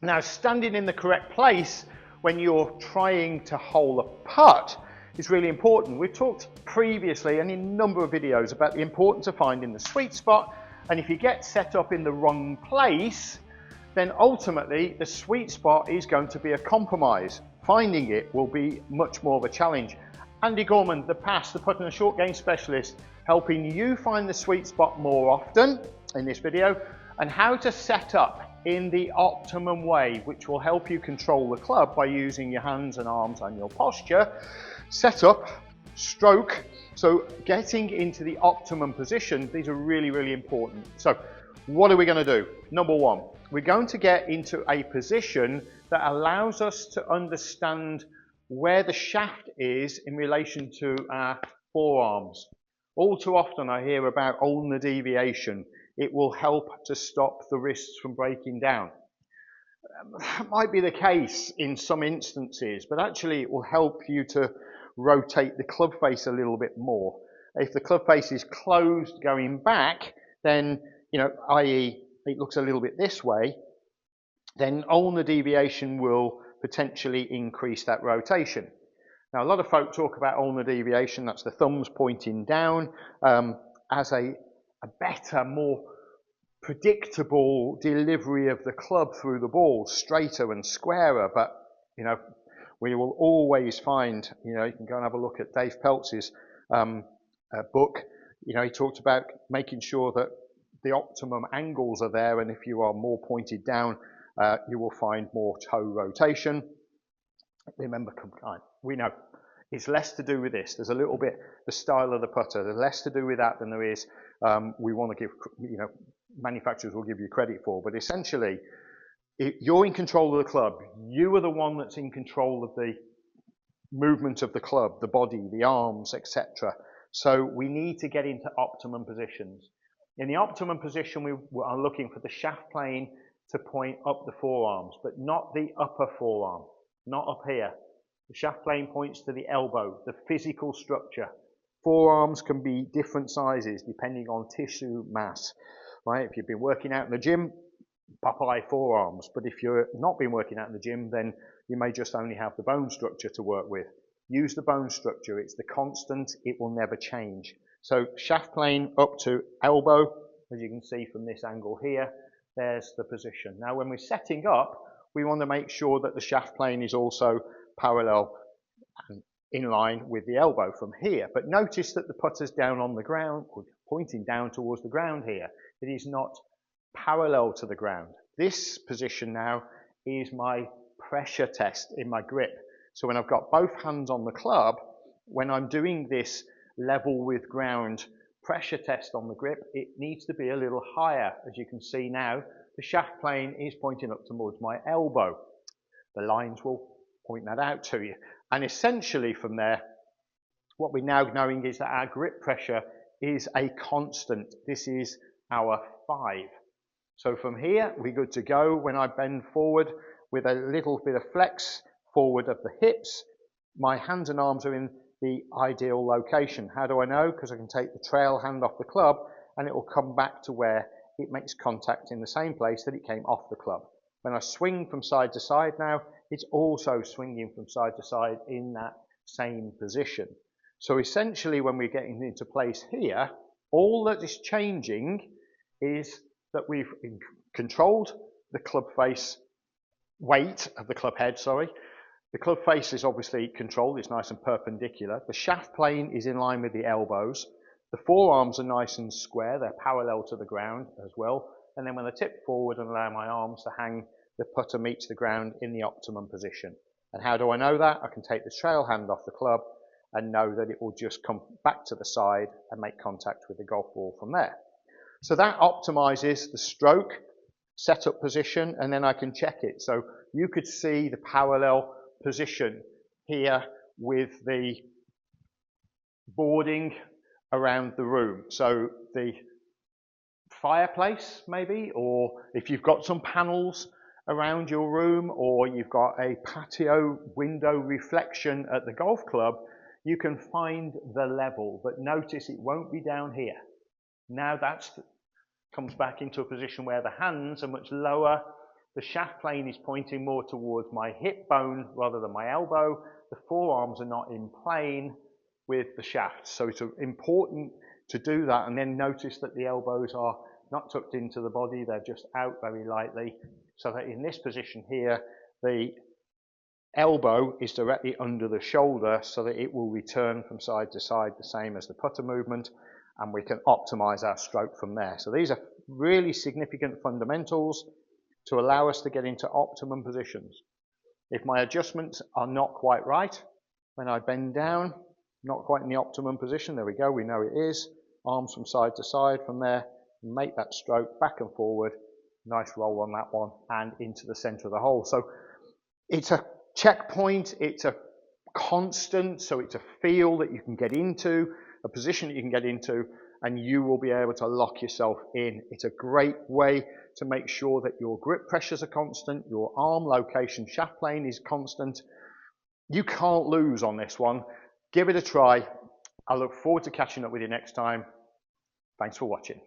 Now, standing in the correct place when you're trying to hole a putt is really important. We've talked previously and in a number of videos about the importance of finding the sweet spot, and if you get set up in the wrong place, then ultimately the sweet spot is going to be a compromise. Finding it will be much more of a challenge. Andy Gorman-ThePASS, the putt and short game specialist, helping you find the sweet spot more often in this video, and how to set up in the optimum way, which will help you control the club by using your hands and arms and your posture. Set up, stroke, so getting into the optimum position, these are really, really important. So what are we going to do? Number one, we're going to get into a position that allows us to understand where the shaft is in relation to our forearms. All too often I hear about ulnar deviation. It will help to stop the wrists from breaking down. That might be the case in some instances, but actually it will help you to rotate the club face a little bit more. If the club face is closed going back, then, i.e. it looks a little bit this way, then ulnar deviation will potentially increase that rotation. Now, a lot of folk talk about ulnar deviation, that's the thumbs pointing down, as a better, more predictable delivery of the club through the ball, straighter and squarer, but, we will always find, you can go and have a look at Dave Peltz's book. He talked about making sure that the optimum angles are there, and if you are more pointed down, you will find more toe rotation. Remember, we know it's less to do with this. There's a little bit the style of the putter. There's less to do with that than there is we want to give, manufacturers will give you credit for. But essentially, you're in control of the club. You are the one that's in control of the movement of the club, the body, the arms, etc. So we need to get into optimum positions. In the optimum position, we are looking for the shaft plane to point up the forearms, but not the upper forearm, not up here. The shaft plane points to the elbow, the physical structure. Forearms can be different sizes depending on tissue mass, right? If you've been working out in the gym, Popeye forearms, but if you've not been working out in the gym, then you may just only have the bone structure to work with. Use the bone structure, it's the constant, it will never change. So shaft plane up to elbow, as you can see from this angle here, there's the position. Now when we're setting up, we want to make sure that the shaft plane is also parallel and in line with the elbow from here. But notice that the putter's down on the ground, or pointing down towards the ground here. It is not parallel to the ground. This position now is my pressure test in my grip. So when I've got both hands on the club, when I'm doing this level with ground pressure test on the grip, it needs to be a little higher. As you can see now, the shaft plane is pointing up towards my elbow. The lines will point that out to you. And essentially from there, what we're now knowing is that our grip pressure is a constant. This is our 5. So from here, we're good to go. When I bend forward with a little bit of flex forward of the hips, my hands and arms are in the ideal location. How do I know? Because I can take the trail hand off the club and it will come back to where it makes contact in the same place that it came off the club. When I swing from side to side now, it's also swinging from side to side in that same position. So essentially when we're getting into place here, all that is changing is that we've controlled the club face weight of the club head, The club face is obviously controlled, it's nice and perpendicular. The shaft plane is in line with the elbows. The forearms are nice and square, they're parallel to the ground as well. And then when I tip forward and allow my arms to hang, the putter meets the ground in the optimum position. And how do I know that? I can take the trail hand off the club and know that it will just come back to the side and make contact with the golf ball from there. So that optimizes the stroke, setup position, and then I can check it. So you could see the parallel position here with the boarding around the room. So the fireplace maybe, or if you've got some panels around your room, or you've got a patio window reflection at the golf club, you can find the level, but notice it won't be down here. Now that comes back into a position where the hands are much lower The shaft plane is pointing more towards my hip bone rather than my elbow. The forearms are not in plane with the shaft. So it's important to do that, and then notice that the elbows are not tucked into the body, they're just out very lightly, so that in this position here, the elbow is directly under the shoulder so that it will return from side to side the same as the putter movement, and we can optimize our stroke from there. So these are really significant fundamentals to allow us to get into optimum positions. If my adjustments are not quite right, when I bend down, not quite in the optimum position, there we go, we know it is, arms from side to side from there, make that stroke back and forward, nice roll on that one, and into the center of the hole. So it's a checkpoint, it's a constant, so it's a feel that you can get into, a position that you can get into, and you will be able to lock yourself in. It's a great way to make sure that your grip pressures are constant, your arm location, shaft plane is constant. You can't lose on this one. Give it a try. I look forward to catching up with you next time. Thanks for watching.